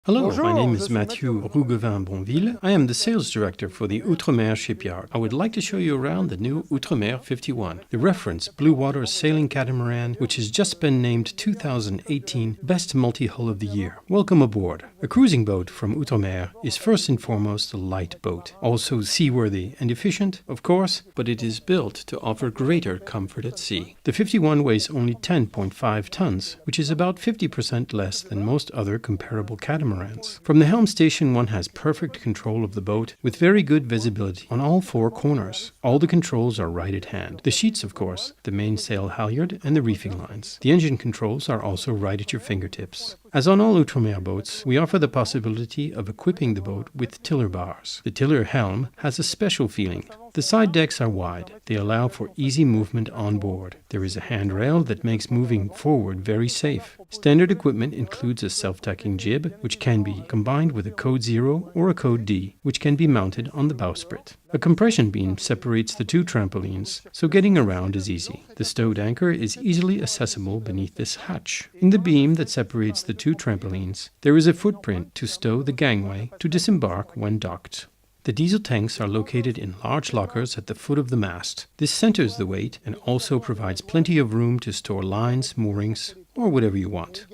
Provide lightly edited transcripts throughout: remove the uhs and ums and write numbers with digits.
Hello, my name is Mathieu Rouguevin-Bonville. I am the sales director for the Outremer shipyard. I would like to show you around the new Outremer 51, the reference blue water sailing catamaran, which has just been named 2018 Best Multi-Hull of the Year. Welcome aboard. A cruising boat from Outremer is first and foremost a light boat, also seaworthy and efficient, of course, but it is built to offer greater comfort at sea. The 51 weighs only 10.5 tons, which is about 50% less than most other comparable catamarans. From the helm station, one has perfect control of the boat with very good visibility on all four corners. All the controls are right at hand. The sheets, of course, the mainsail halyard and the reefing lines. The engine controls are also right at your fingertips. As on all Outremer boats, we offer the possibility of equipping the boat with tiller bars. The tiller helm has a special feeling. The side decks are wide. They allow for easy movement on board. There is a handrail that makes moving forward very safe. Standard equipment includes a self-tacking jib, which can be combined with a Code 0 or a Code D, which can be mounted on the bowsprit. A compression beam separates the two trampolines, so getting around is easy. The stowed anchor is easily accessible beneath this hatch. In the beam that separates the two trampolines, there is a footprint to stow the gangway to disembark when docked. The diesel tanks are located in large lockers at the foot of the mast. This centers the weight and also provides plenty of room to store lines, moorings, or whatever you want.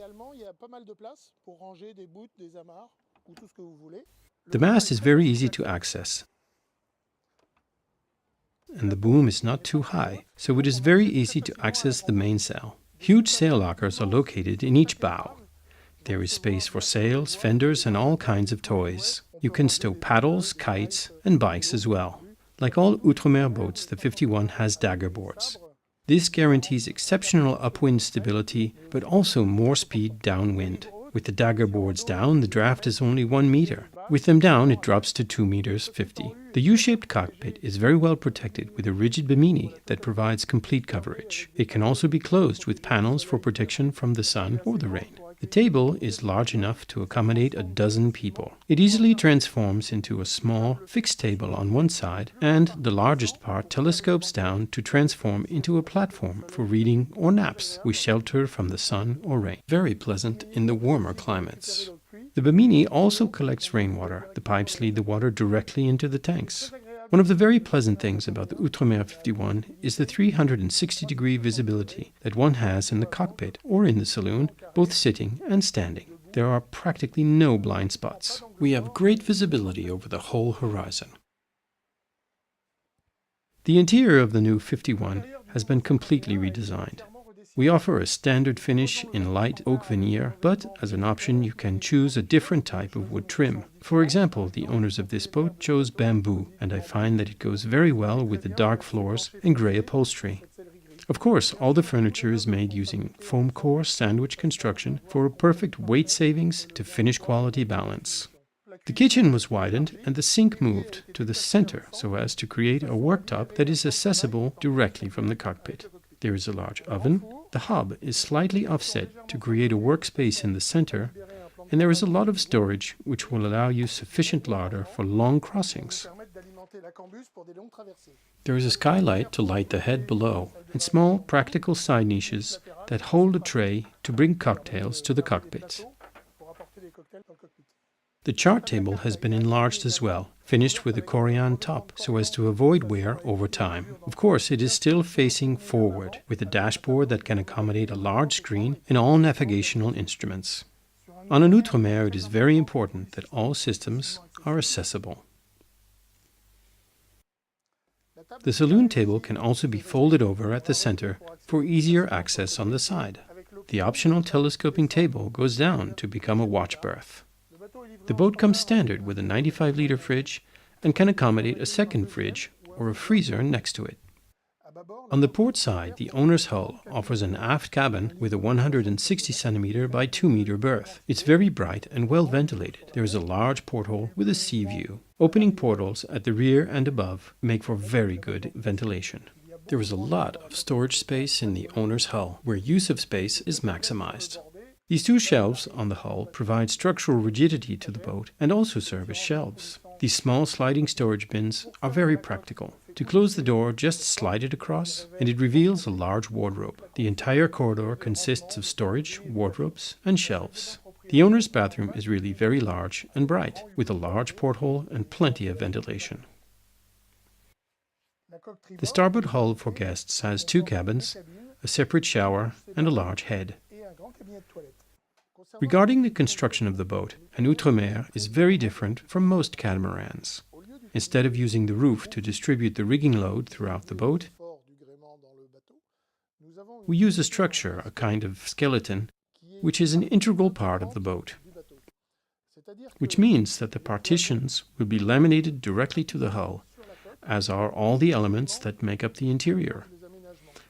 The mast is very easy to access, and the boom is not too high, so it is very easy to access the mainsail. Huge sail lockers are located in each bow. There is space for sails, fenders, and all kinds of toys. You can stow paddles, kites, and bikes as well. Like all Outremer boats, the 51 has dagger boards. This guarantees exceptional upwind stability, but also more speed downwind. With the dagger boards down, the draft is only 1 meter. With them down, it drops to 2 meters 50. The U-shaped cockpit is very well protected with a rigid bimini that provides complete coverage. It can also be closed with panels for protection from the sun or the rain. The table is large enough to accommodate a dozen people. It easily transforms into a small, fixed table on one side, and the largest part telescopes down to transform into a platform for reading or naps with shelter from the sun or rain. Very pleasant in the warmer climates. The bimini also collects rainwater. The pipes lead the water directly into the tanks. One of the very pleasant things about the Outremer 51 is the 360-degree visibility that one has in the cockpit or in the saloon, both sitting and standing. There are practically no blind spots. We have great visibility over the whole horizon. The interior of the new 51 has been completely redesigned. We offer a standard finish in light oak veneer, but as an option you can choose a different type of wood trim. For example, the owners of this boat chose bamboo, and I find that it goes very well with the dark floors and grey upholstery. Of course, all the furniture is made using foam core sandwich construction for a perfect weight savings to finish quality balance. The kitchen was widened and the sink moved to the center so as to create a worktop that is accessible directly from the cockpit. There is a large oven. The hob is slightly offset to create a workspace in the center, and there is a lot of storage which will allow you sufficient larder for long crossings. There is a skylight to light the head below, and small practical side niches that hold a tray to bring cocktails to the cockpit. The chart table has been enlarged as well, finished with a Corian top so as to avoid wear over time. Of course, it is still facing forward, with a dashboard that can accommodate a large screen and all navigational instruments. On an Outremer, it is very important that all systems are accessible. The saloon table can also be folded over at the center for easier access on the side. The optional telescoping table goes down to become a watch berth. The boat comes standard with a 95-liter fridge and can accommodate a second fridge or a freezer next to it. On the port side, the owner's hull offers an aft cabin with a 160 centimeter by 2 meter berth. It's very bright and well ventilated. There is a large porthole with a sea view. Opening portals at the rear and above make for very good ventilation. There is a lot of storage space in the owner's hull, where use of space is maximized. These two shelves on the hull provide structural rigidity to the boat and also serve as shelves. These small sliding storage bins are very practical. To close the door, just slide it across and it reveals a large wardrobe. The entire corridor consists of storage, wardrobes and shelves. The owner's bathroom is really very large and bright, with a large porthole and plenty of ventilation. The starboard hull for guests has 2 cabins, a separate shower, and a large head. Regarding the construction of the boat, an Outremer is very different from most catamarans. Instead of using the roof to distribute the rigging load throughout the boat, we use a structure, a kind of skeleton, which is an integral part of the boat, which means that the partitions will be laminated directly to the hull, as are all the elements that make up the interior.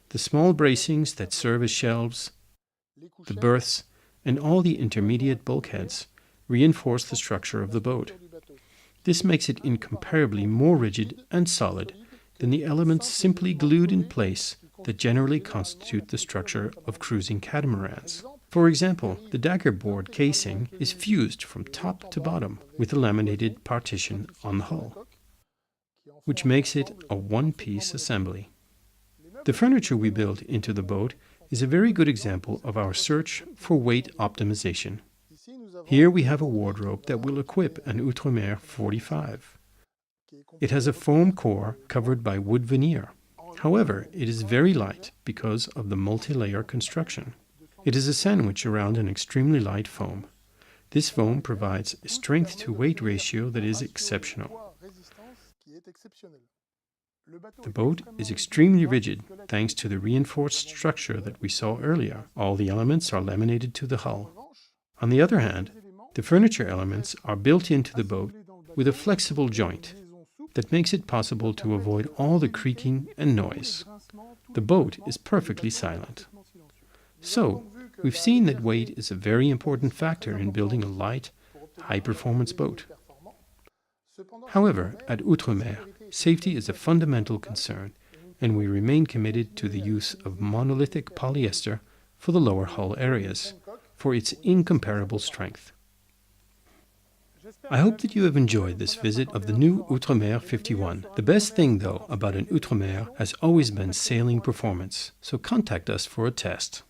The small bracings that serve as shelves, the berths, and all the intermediate bulkheads reinforce the structure of the boat. This makes it incomparably more rigid and solid than the elements simply glued in place that generally constitute the structure of cruising catamarans. For example, the dagger board casing is fused from top to bottom with a laminated partition on the hull, which makes it a one-piece assembly. The furniture we built into the boat is a very good example of our search for weight optimization. Here we have a wardrobe that will equip an Outremer 45. It has a foam core covered by wood veneer. However, it is very light because of the multi-layer construction. It is a sandwich around an extremely light foam. This foam provides a strength-to-weight ratio that is exceptional. The boat is extremely rigid thanks to the reinforced structure that we saw earlier. All the elements are laminated to the hull. On the other hand, the furniture elements are built into the boat with a flexible joint that makes it possible to avoid all the creaking and noise. The boat is perfectly silent. So, we've seen that weight is a very important factor in building a light, high-performance boat. However, at Outremer, safety is a fundamental concern, and we remain committed to the use of monolithic polyester for the lower hull areas, for its incomparable strength. I hope that you have enjoyed this visit of the new Outremer 51. The best thing, though, about an Outremer has always been sailing performance, so contact us for a test.